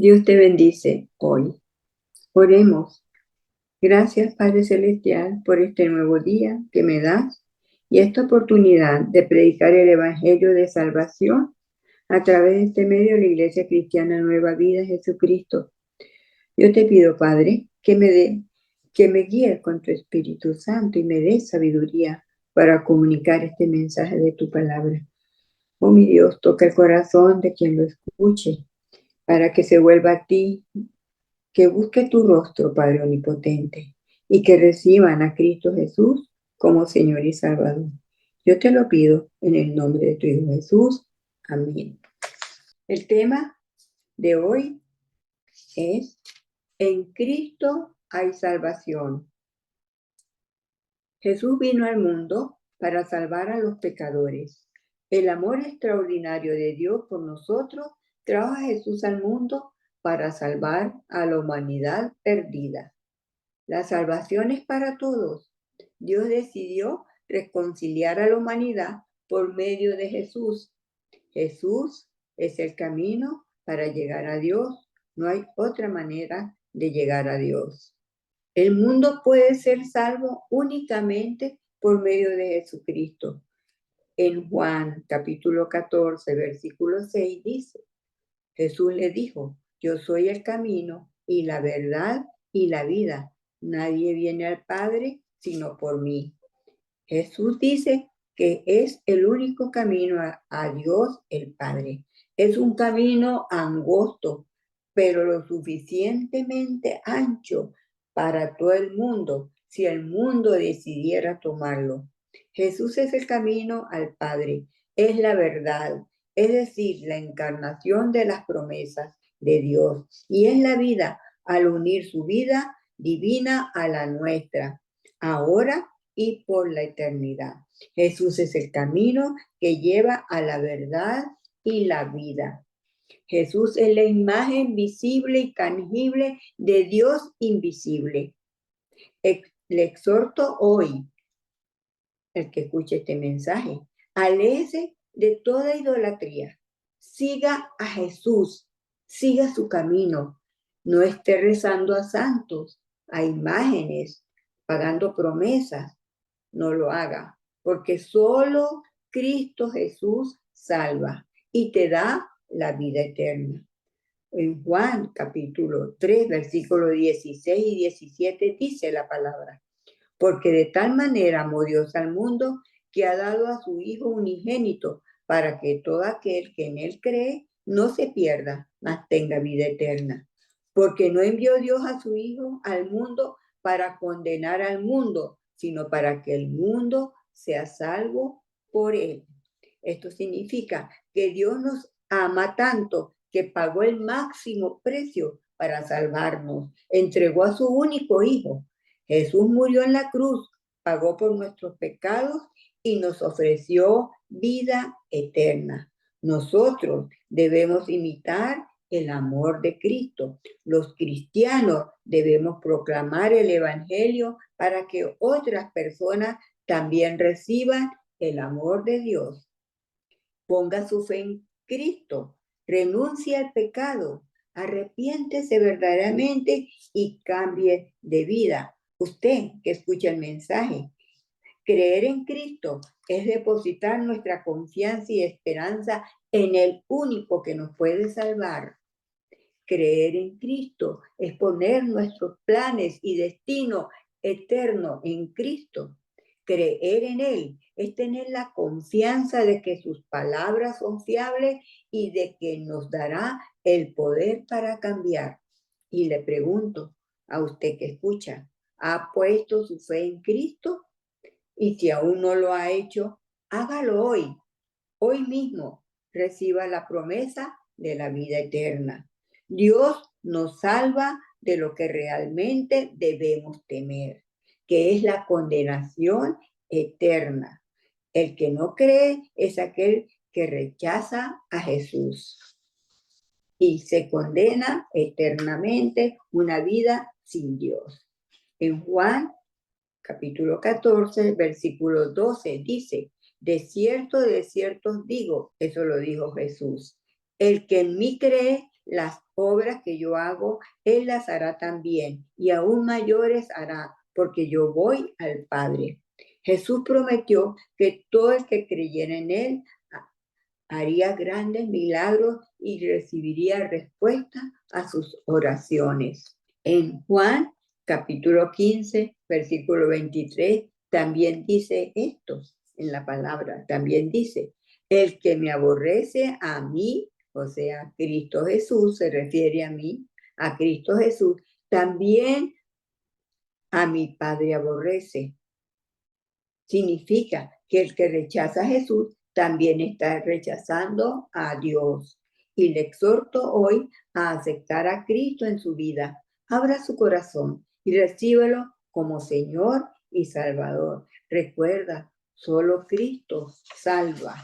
Dios te bendice hoy. Oremos. Gracias, Padre Celestial, por este nuevo día que me das y esta oportunidad de predicar el Evangelio de salvación a través de este medio de la Iglesia Cristiana Nueva Vida Jesucristo. Yo te pido, Padre, que me guíes con tu Espíritu Santo y me des sabiduría para comunicar este mensaje de tu palabra. Oh, mi Dios, toca el corazón de quien lo escuche para que se vuelva a ti, que busque tu rostro, Padre Omnipotente, y que reciban a Cristo Jesús como Señor y Salvador. Yo te lo pido en el nombre de tu Hijo Jesús. Amén. El tema de hoy es: en Cristo hay salvación. Jesús vino al mundo para salvar a los pecadores. El amor extraordinario de Dios por nosotros trajo a Jesús al mundo para salvar a la humanidad perdida. La salvación es para todos. Dios decidió reconciliar a la humanidad por medio de Jesús. Jesús es el camino para llegar a Dios. No hay otra manera de llegar a Dios. El mundo puede ser salvo únicamente por medio de Jesucristo. En Juan capítulo 14, versículo 6 dice: Jesús le dijo: yo soy el camino y la verdad y la vida. Nadie viene al Padre sino por mí. Jesús dice que es el único camino a Dios el Padre. Es un camino angosto, pero lo suficientemente ancho para todo el mundo, si el mundo decidiera tomarlo. Jesús es el camino al Padre, es la verdad, es decir, la encarnación de las promesas de Dios, y es la vida al unir su vida divina a la nuestra, ahora y por la eternidad. Jesús es el camino que lleva a la verdad y la vida. Jesús es la imagen visible y tangible de Dios invisible. Le exhorto hoy, el que escuche este mensaje, aléjese de toda idolatría. Siga a Jesús, siga su camino. No esté rezando a santos, a imágenes, pagando promesas. No lo haga, porque solo Cristo Jesús salva y te da la vida eterna. En Juan capítulo 3, versículos 16 y 17 dice la palabra: porque de tal manera amó Dios al mundo que ha dado a su Hijo unigénito, para que todo aquel que en él cree no se pierda, mas tenga vida eterna. Porque no envió Dios a su Hijo al mundo para condenar al mundo, sino para que el mundo sea salvo por él. Esto significa que Dios nos ama tanto que pagó el máximo precio para salvarnos. Entregó a su único Hijo. Jesús murió en la cruz, pagó por nuestros pecados y nos ofreció vida eterna. Nosotros debemos imitar el amor de Cristo. Los cristianos debemos proclamar el Evangelio para que otras personas también reciban el amor de Dios. Ponga su fe en Cristo, renuncie al pecado, arrepiéntese verdaderamente y cambie de vida. Usted que escucha el mensaje, creer en Cristo es depositar nuestra confianza y esperanza en el único que nos puede salvar. Creer en Cristo es poner nuestros planes y destino eterno en Cristo. Creer en Él es tener la confianza de que sus palabras son fiables y de que nos dará el poder para cambiar. Y le pregunto a usted que escucha, ¿ha puesto su fe en Cristo? Y si aún no lo ha hecho, hágalo hoy, hoy mismo. Reciba la promesa de la vida eterna. Dios nos salva de lo que realmente debemos temer, que es la condenación eterna. El que no cree es aquel que rechaza a Jesús y se condena eternamente una vida sin Dios. En Juan capítulo 14, versículo 12 dice: de cierto os digo, eso lo dijo Jesús, el que en mí cree, las obras que yo hago, Él las hará también, y aún mayores hará, porque yo voy al Padre. Jesús prometió que todo el que creyera en Él haría grandes milagros y recibiría respuesta a sus oraciones. En Juan capítulo 15, versículo 23, también dice esto en la palabra, también dice, el que me aborrece a mí, o sea, Cristo Jesús, se refiere a mí, a Cristo Jesús, también a mi Padre aborrece. Significa que el que rechaza a Jesús también está rechazando a Dios. Y le exhorto hoy a aceptar a Cristo en su vida. Abra su corazón y recíbelo como Señor y Salvador. Recuerda, solo Cristo salva.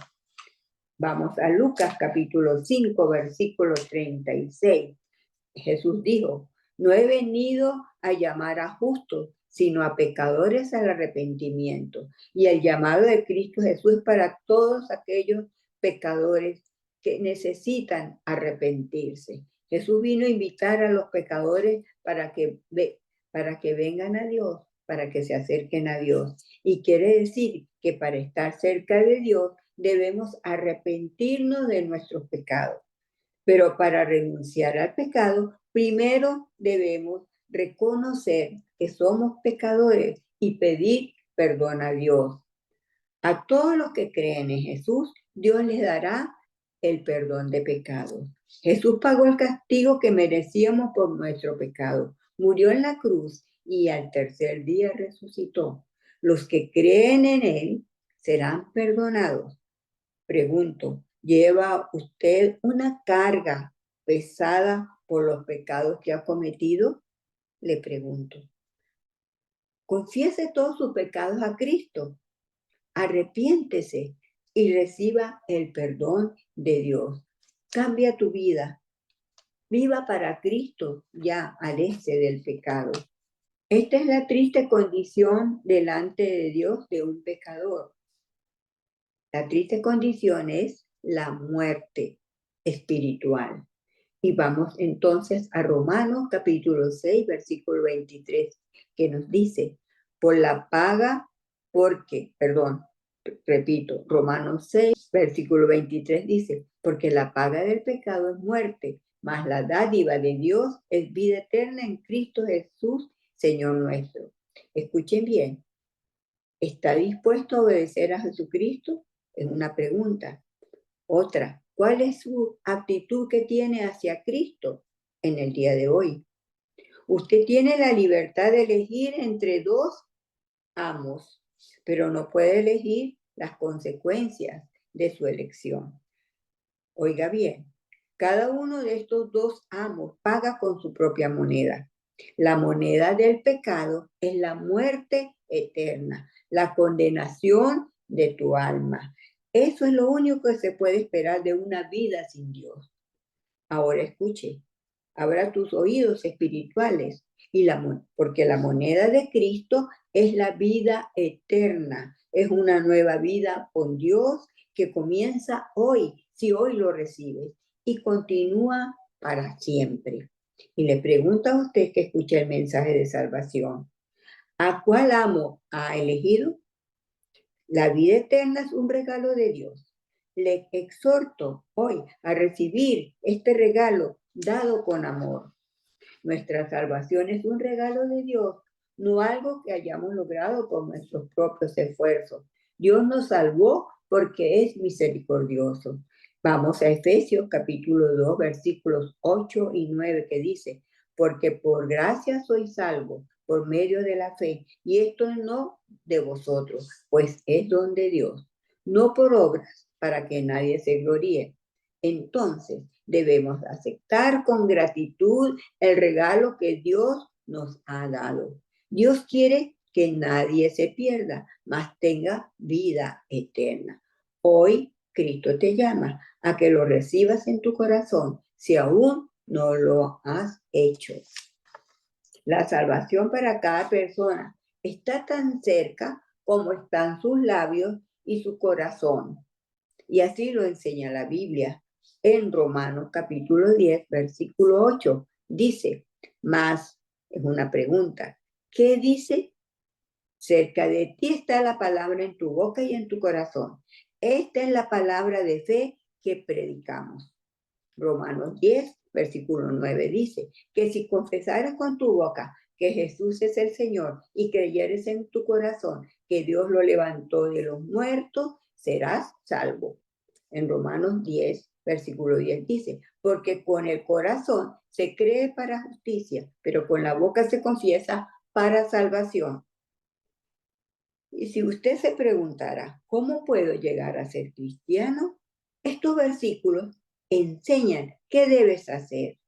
Vamos a Lucas capítulo 5, versículo 36. Jesús dijo, no he venido a llamar a justos, sino a pecadores al arrepentimiento. Y el llamado de Cristo Jesús es para todos aquellos pecadores que necesitan arrepentirse. Jesús vino a invitar a los pecadores para que vengan a Dios, para que se acerquen a Dios. Y quiere decir que para estar cerca de Dios debemos arrepentirnos de nuestros pecados. Pero para renunciar al pecado, primero debemos reconocer que somos pecadores y pedir perdón a Dios. A todos los que creen en Jesús, Dios les dará el perdón de pecados. Jesús pagó el castigo que merecíamos por nuestro pecado. Murió en la cruz y al tercer día resucitó. Los que creen en Él serán perdonados. Pregunto, ¿lleva usted una carga pesada por los pecados que ha cometido? Le pregunto. Confiese todos sus pecados a Cristo. Arrepiéntese y reciba el perdón de Dios. Cambia tu vida. Viva para Cristo, ya aléjese del pecado. Esta es la triste condición delante de Dios de un pecador. La triste condición es la muerte espiritual. Y vamos entonces a Romanos capítulo 6, versículo 23, que nos dice, por la paga, repito, Romanos 6, versículo 23 dice, porque la paga del pecado es muerte, mas la dádiva de Dios es vida eterna en Cristo Jesús, Señor nuestro. Escuchen bien, ¿está dispuesto a obedecer a Jesucristo? Es una pregunta. Otra, ¿cuál es su actitud que tiene hacia Cristo en el día de hoy? Usted tiene la libertad de elegir entre dos amos, pero no puede elegir las consecuencias de su elección. Oiga bien, cada uno de estos dos amos paga con su propia moneda. La moneda del pecado es la muerte eterna, la condenación de tu alma. Eso es lo único que se puede esperar de una vida sin Dios. Ahora escuche, abra tus oídos espirituales porque la moneda de Cristo es la vida eterna, es una nueva vida con Dios que comienza hoy, si hoy lo recibes, y continúa para siempre. Y le pregunto a usted que escucha el mensaje de salvación, ¿a cuál amo ha elegido? La vida eterna es un regalo de Dios. Le exhorto hoy a recibir este regalo dado con amor. Nuestra salvación es un regalo de Dios, no algo que hayamos logrado con nuestros propios esfuerzos. Dios nos salvó porque es misericordioso. Vamos a Efesios capítulo 2, versículos 8 y 9 que dice, porque por gracia soy salvo por medio de la fe, y esto no de vosotros, pues es don de Dios, no por obras, para que nadie se gloríe. Entonces, debemos aceptar con gratitud el regalo que Dios nos ha dado. Dios quiere que nadie se pierda, mas tenga vida eterna. Hoy Cristo te llama a que lo recibas en tu corazón, si aún no lo has hecho. La salvación para cada persona está tan cerca como están sus labios y su corazón. Y así lo enseña la Biblia. En Romanos capítulo 10, versículo 8, dice, más, es una pregunta, ¿qué dice? Cerca de ti está la palabra en tu boca y en tu corazón. Esta es la palabra de fe que predicamos. Romanos 10, versículo 9 dice que si confesaras con tu boca que Jesús es el Señor y creyeres en tu corazón que Dios lo levantó de los muertos, serás salvo. En Romanos 10, versículo 10 dice, porque con el corazón se cree para justicia, pero con la boca se confiesa para salvación. Y si usted se preguntara, ¿cómo puedo llegar a ser cristiano? Estos versículos enseñan qué debes hacer.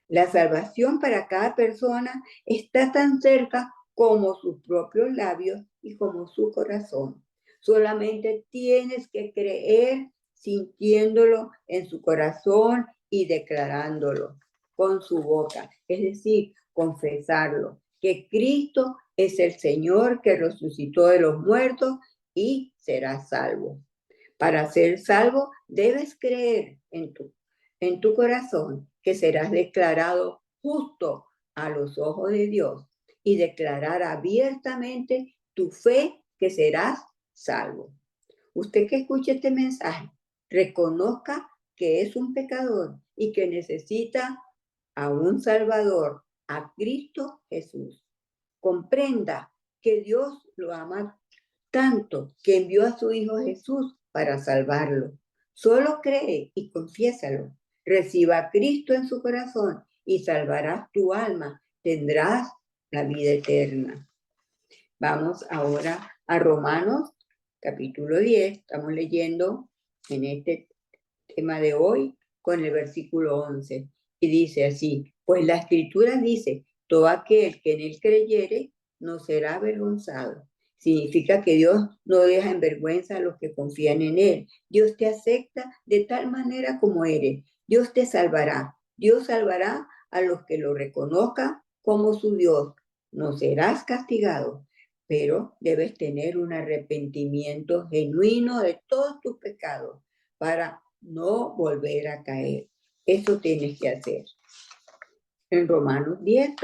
La salvación para cada persona está tan cerca como sus propios labios y como su corazón. Solamente tienes que creer sintiéndolo en su corazón y declarándolo con su boca, es decir, confesarlo, que Cristo es el Señor que resucitó de los muertos y serás salvo. Para ser salvo debes creer en tu corazón que serás declarado justo a los ojos de Dios y declarar abiertamente tu fe que serás salvo. Usted que escuche este mensaje, reconozca que es un pecador y que necesita a un Salvador, a Cristo Jesús. Comprenda que Dios lo ama tanto que envió a su Hijo Jesús para salvarlo. Solo cree y confiésalo. Reciba a Cristo en su corazón y salvarás tu alma. Tendrás la vida eterna. Vamos ahora a Romanos capítulo 10. Estamos leyendo en este tema de hoy con el versículo 11. Y dice así, pues la Escritura dice, todo aquel que en él creyere no será avergonzado. Significa que Dios no deja en vergüenza a los que confían en Él. Dios te acepta de tal manera como eres. Dios te salvará. Dios salvará a los que lo reconozcan como su Dios. No serás castigado, pero debes tener un arrepentimiento genuino de todos tus pecados para no volver a caer. Eso tienes que hacer. En Romanos 10,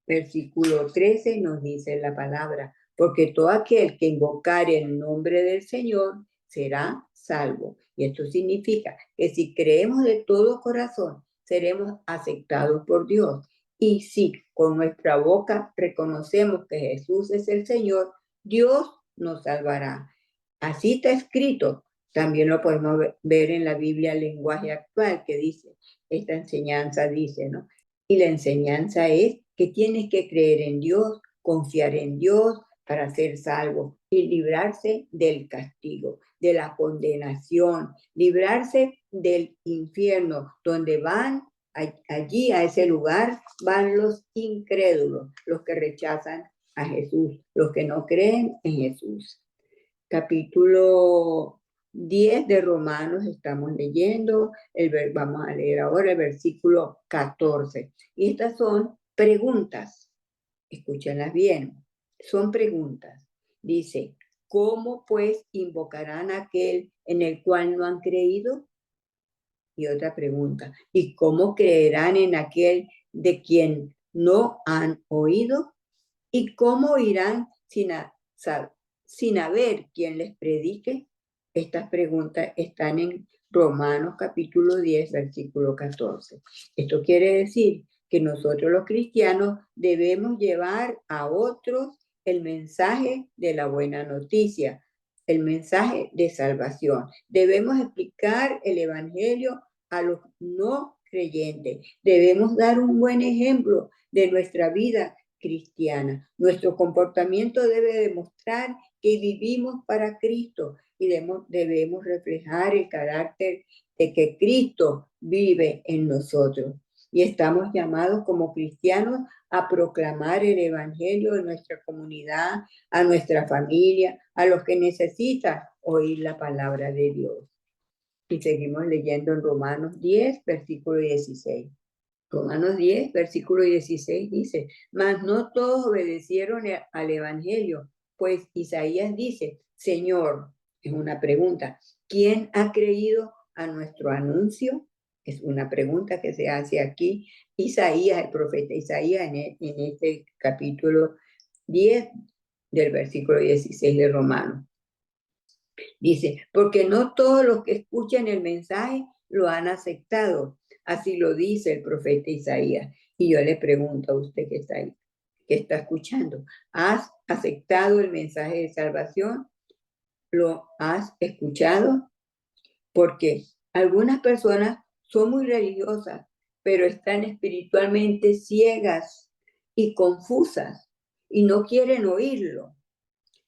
versículo 13 nos dice la palabra, porque todo aquel que invocare el nombre del Señor será salvo. Y esto significa que si creemos de todo corazón, seremos aceptados por Dios. Y si con nuestra boca reconocemos que Jesús es el Señor, Dios nos salvará. Así está escrito. También lo podemos ver en la Biblia, el lenguaje actual, que dice, esta enseñanza dice, ¿no? Y la enseñanza es que tienes que creer en Dios, confiar en Dios para ser salvo y librarse del castigo, de la condenación, librarse del infierno, donde van allí a ese lugar, van los incrédulos, los que rechazan a Jesús, los que no creen en Jesús. Capítulo 10 de Romanos estamos leyendo, vamos a leer ahora el versículo 14. Y estas son preguntas, escúchenlas bien, son preguntas. Dice, ¿cómo pues invocarán a aquel en el cual no han creído? Y otra pregunta, ¿y cómo creerán en aquel de quien no han oído? ¿Y cómo irán sin haber quien les predique? Estas preguntas están en Romanos capítulo 10, versículo 14. Esto quiere decir que nosotros los cristianos debemos llevar a otros el mensaje de la buena noticia, el mensaje de salvación. Debemos explicar el evangelio a los no creyentes. Debemos dar un buen ejemplo de nuestra vida cristiana. Nuestro comportamiento debe demostrar que vivimos para Cristo y debemos reflejar el carácter de que Cristo vive en nosotros. Y estamos llamados como cristianos a proclamar el evangelio en nuestra comunidad, a nuestra familia, a los que necesitan oír la palabra de Dios. Y seguimos leyendo en Romanos 10, versículo 16. Romanos 10, versículo 16 dice, mas no todos obedecieron al evangelio, pues Isaías dice, Señor, es una pregunta, ¿quién ha creído a nuestro anuncio? Es una pregunta que se hace aquí Isaías, el profeta Isaías, en este capítulo 10 del versículo 16 de Romanos. Dice, porque no todos los que escuchan el mensaje lo han aceptado. Así lo dice el profeta Isaías. Y yo le pregunto a usted que está ahí, que está escuchando, ¿has aceptado el mensaje de salvación? ¿Lo has escuchado? Porque algunas personas son muy religiosas, pero están espiritualmente ciegas y confusas y no quieren oírlo.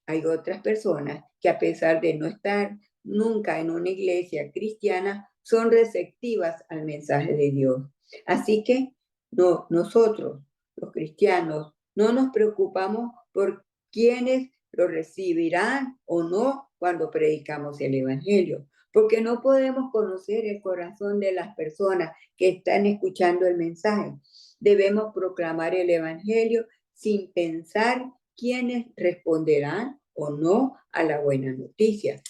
Hay otras personas que, a pesar de no estar nunca en una iglesia cristiana, son receptivas al mensaje de Dios. Así que nosotros, los cristianos, no nos preocupamos por quienes lo recibirán o no cuando predicamos el Evangelio, porque no podemos conocer el corazón de las personas que están escuchando el mensaje. Debemos proclamar el Evangelio sin pensar quiénes responderán o no a la buena noticia,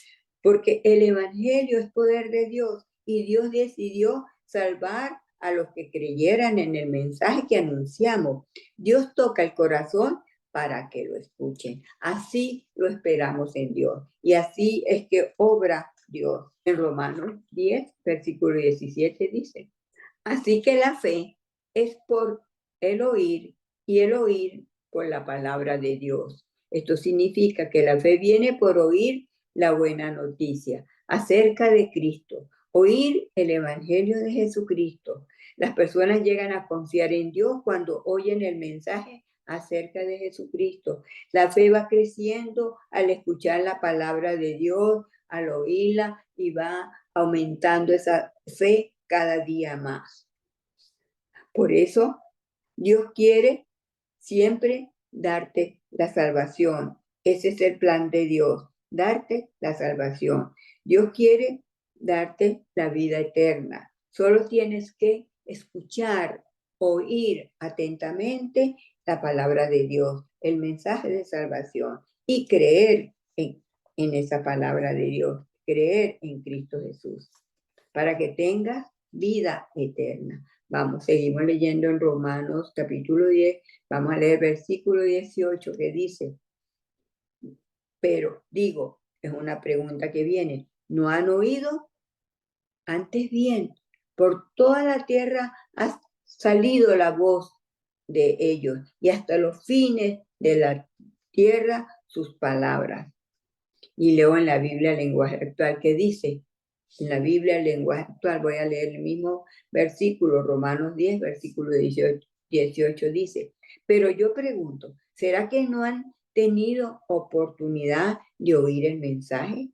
porque el Evangelio es poder de Dios y Dios decidió salvar a los que creyeran en el mensaje que anunciamos. Dios toca el corazón para que lo escuchen. Así lo esperamos en Dios y así es que obra Dios. En Romanos 10, versículo 17 dice, así que la fe es por el oír y el oír por la palabra de Dios. Esto significa que la fe viene por oír la buena noticia acerca de Cristo, oír el Evangelio de Jesucristo. Las personas llegan a confiar en Dios cuando oyen el mensaje acerca de Jesucristo. La fe va creciendo al escuchar la palabra de Dios, al oírla, y va aumentando esa fe cada día más. Por eso, Dios quiere siempre darte la salvación. Ese es el plan de Dios, darte la salvación. Dios quiere darte la vida eterna. Solo tienes que escuchar, oír atentamente la palabra de Dios, el mensaje de salvación y creer en esa palabra de Dios, creer en Cristo Jesús, para que tengas vida eterna. Vamos, seguimos leyendo en Romanos capítulo 10, vamos a leer versículo 18 que dice, pero digo, es una pregunta que viene, ¿no han oído? Antes bien, por toda la tierra ha salido la voz de ellos y hasta los fines de la tierra sus palabras. Y leo en la Biblia el lenguaje actual que dice, en la Biblia el lenguaje actual, voy a leer el mismo versículo, Romanos 10, versículo 18 dice, pero yo pregunto, ¿será que no han tenido oportunidad de oír el mensaje?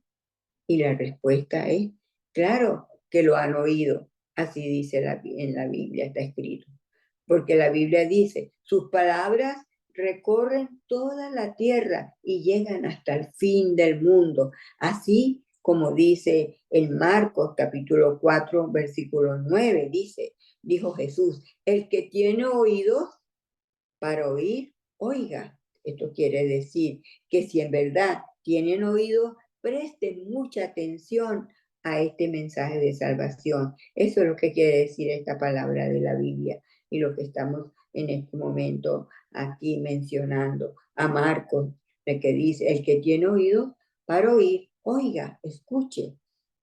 Y la respuesta es, claro que lo han oído, así dice en la Biblia, está escrito. Porque la Biblia dice, sus palabras recorren toda la tierra y llegan hasta el fin del mundo. Así como dice en Marcos capítulo 4, versículo 9, dijo Jesús, el que tiene oídos para oír, oiga. Esto quiere decir que si en verdad tienen oídos, presten mucha atención a este mensaje de salvación. Eso es lo que quiere decir esta palabra de la Biblia y lo que estamos en este momento aquí mencionando a Marcos, el que dice, el que tiene oídos para oír, oiga, escuche.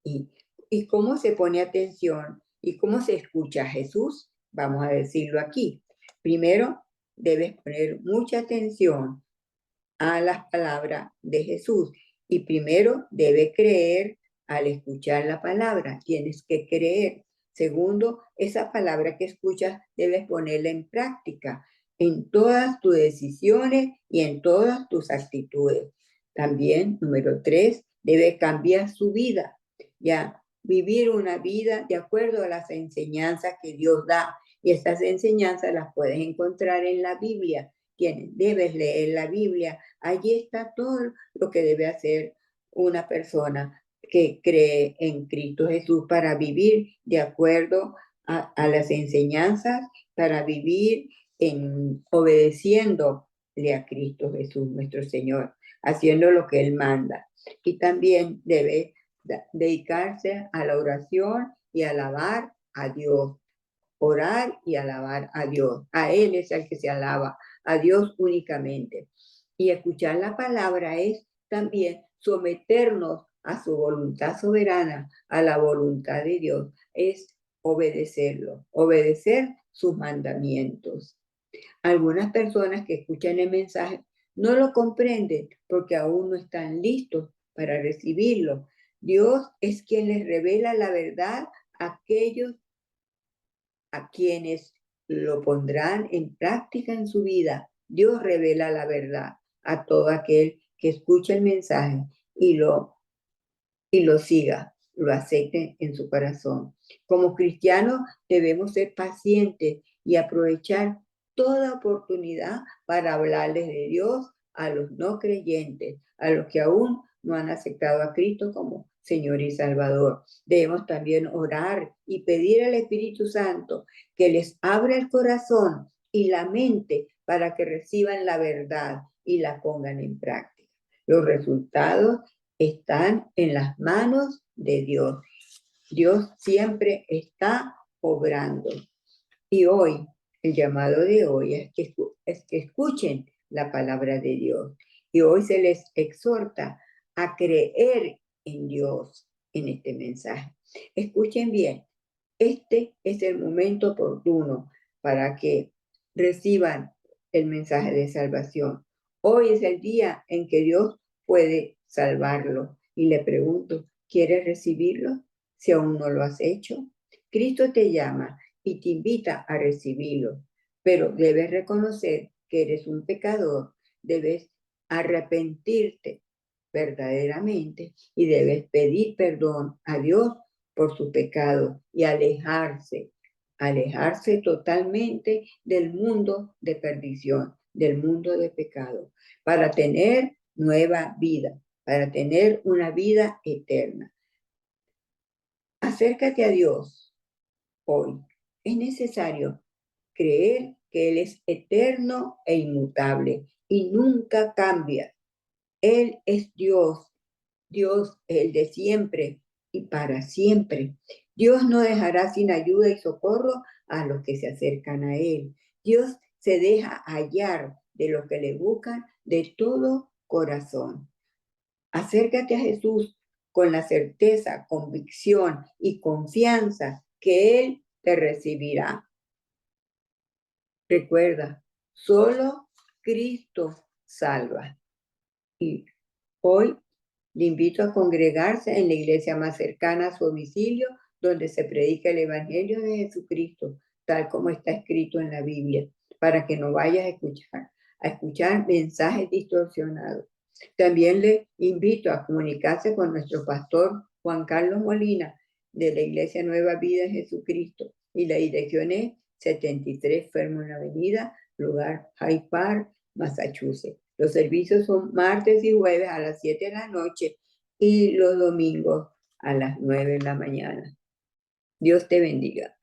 ¿Y cómo se pone atención y cómo se escucha a Jesús? Vamos a decirlo aquí. Primero, debes poner mucha atención a las palabras de Jesús y primero debes creer al escuchar la palabra, tienes que creer. Segundo, esa palabra que escuchas debes ponerla en práctica en todas tus decisiones y en todas tus actitudes. También, número 3, debe cambiar su vida, ya vivir una vida de acuerdo a las enseñanzas que Dios da. Y estas enseñanzas las puedes encontrar en la Biblia. Debes leer la Biblia. Allí está todo lo que debe hacer una persona que cree en Cristo Jesús para vivir de acuerdo a las enseñanzas, para vivir obedeciéndole a Cristo Jesús, nuestro Señor, haciendo lo que Él manda. Y también debe dedicarse a la oración y alabar a Dios. Orar y alabar a Dios. A Él es el que se alaba, a Dios únicamente. Y escuchar la palabra es también someternos a su voluntad soberana, a la voluntad de Dios. Es obedecerlo, obedecer sus mandamientos. Algunas personas que escuchan el mensaje no lo comprenden porque aún no están listos para recibirlo. Dios es quien les revela la verdad a aquellos a quienes lo pondrán en práctica en su vida. Dios revela la verdad a todo aquel que escucha el mensaje y lo siga, lo acepte en su corazón. Como cristianos debemos ser pacientes y aprovechar toda oportunidad para hablarles de Dios a los no creyentes, a los que aún no han aceptado a Cristo como Señor y Salvador. Debemos también orar y pedir al Espíritu Santo que les abra el corazón y la mente para que reciban la verdad y la pongan en práctica. Los resultados están en las manos de Dios. Dios siempre está obrando. Y hoy, el llamado de hoy es que escuchen la palabra de Dios. Y hoy se les exhorta a creer en Dios en este mensaje. Escuchen bien, este es el momento oportuno para que reciban el mensaje de salvación. Hoy es el día en que Dios puede salvarlo. Y le pregunto, ¿quieres recibirlo? Si aún no lo has hecho. Cristo te llama y te invita a recibirlo, pero debes reconocer que eres un pecador, debes arrepentirte verdaderamente y debes pedir perdón a Dios por su pecado y alejarse totalmente del mundo de perdición, del mundo de pecado, para tener nueva vida, para tener una vida eterna. Acércate a Dios hoy. Es necesario creer que Él es eterno e inmutable y nunca cambia. Él es Dios. Dios es el de siempre y para siempre. Dios no dejará sin ayuda y socorro a los que se acercan a Él. Dios se deja hallar de los que le buscan de todo corazón. Acércate a Jesús con la certeza, convicción y confianza que Él te recibirá. Recuerda, solo Cristo salva. Y hoy le invito a congregarse en la iglesia más cercana a su domicilio, donde se predica el Evangelio de Jesucristo, tal como está escrito en la Biblia, para que no vayas a escuchar mensajes distorsionados. También le invito a comunicarse con nuestro pastor Juan Carlos Molina, de la Iglesia Nueva Vida de Jesucristo, y la dirección es 73 Fairmont Avenida, lugar Hyde Park, Massachusetts. Los servicios son martes y jueves a las 7 de la noche y los domingos a las 9 de la mañana. Dios te bendiga.